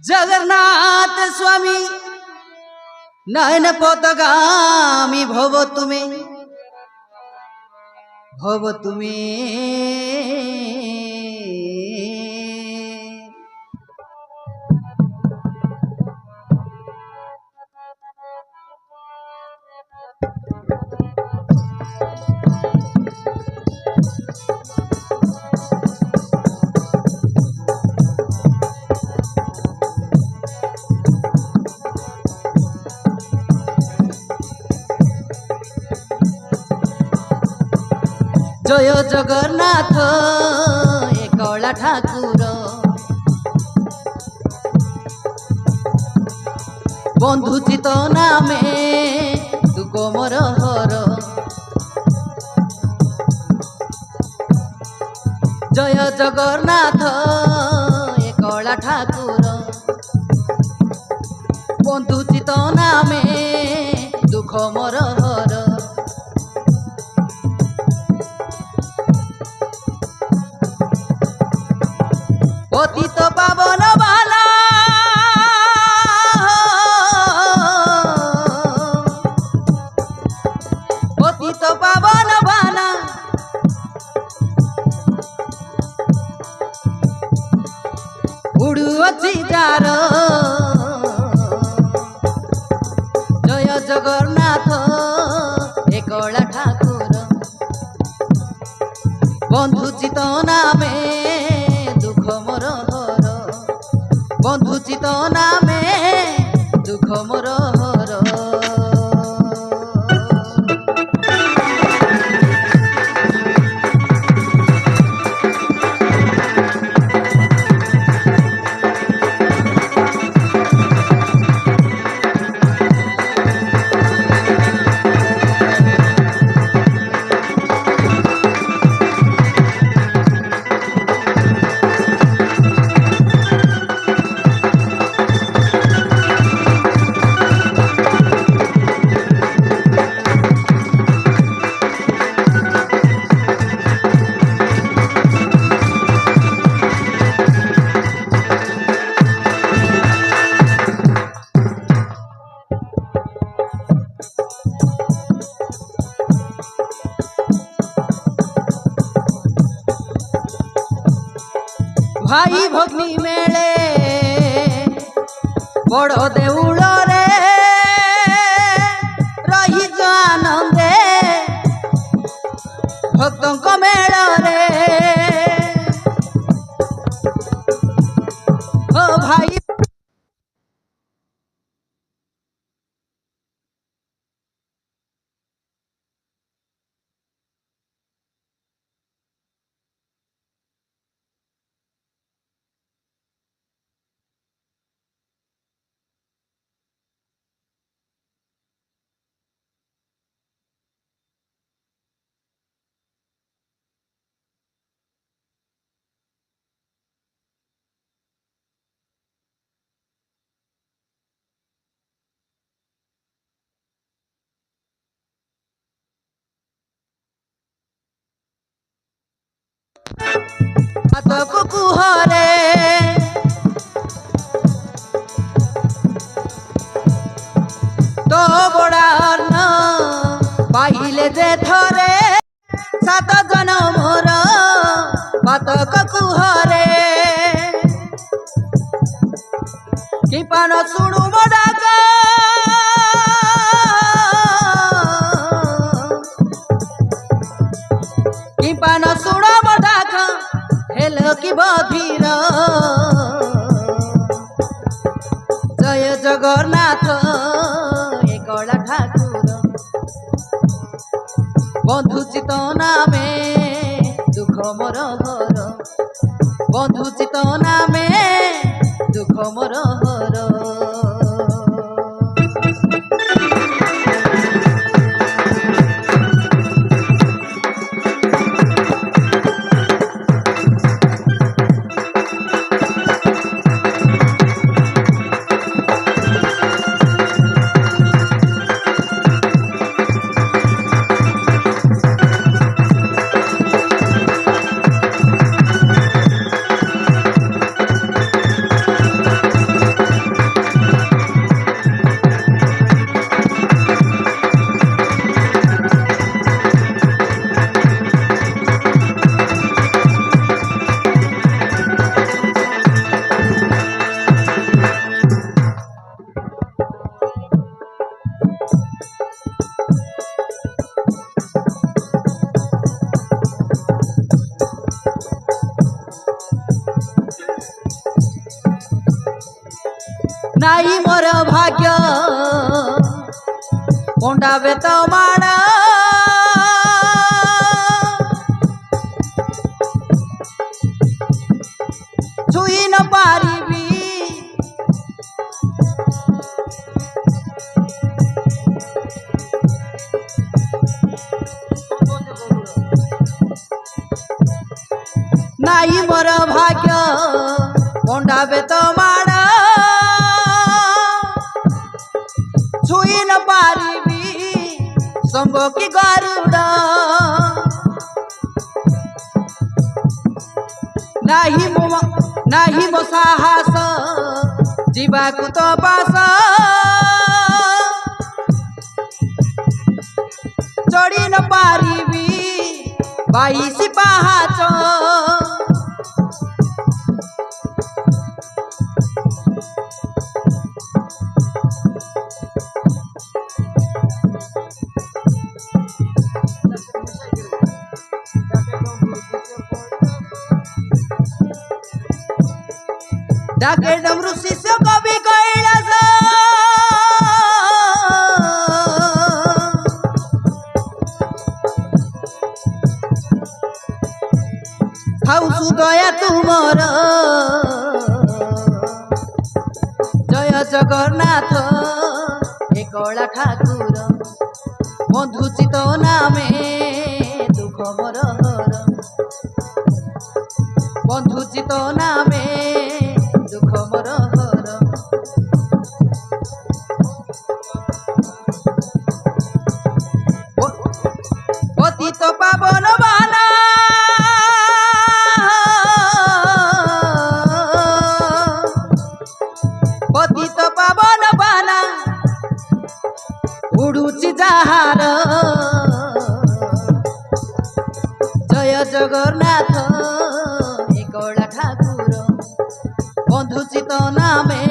जगन्नाथ स्वामी नयन पथगामी भव तुम्हें जय जगन्नाथ एकला ठाकुर बंधु चित नामे तू कोमर हर जय जगन्नाथ एकला ठाकुर बंधु चित नामे दुख मोर हर पतित पावन बाला पतित पावन बाला उड़ुअछि जार जय जगन्नाथ एकला ठाकुर बंधु चित नामे मोर हर बंधु चित नामे दुख मोर हर भाई भग्नी मेले बड़ देउल रे रही आनंदे भक्तों मेल रे ओ भाई कुहरे तो बड़ान पाइले जे थरे सात जनमर पातक कुहरे कि पान शुणु मडाक कि पान शुण मडाक हेल कि बधीर जय जगन्नाथ एकला ठाकुर बंधु चित नामे दुख मोर हर बंधु चित नामे दुख मोर हर नाई मोर भाग्य कोंडावे तो माड़ छुई न पारिबी नाई मोर भाग्य कोंडावे तो माड़ छुई न पारिबी शंभो की गरुड़ नाही मो साहस जीवाकु तो पास चढ़ी न पारिबी 22 पाहाच डाके डमरू शिष्य कवि कैलास थाउ सुदया तुमर जय जगन्नाथ एकला ठाकुर बंधु चित नामे दुख मोर हर बंधु चित नामे दुख मोर हर पतित पावन बाला पतित पावन बाला उड़ुची जहार जय जगन्नाथ एकला ठाकुर बंधु चित नामे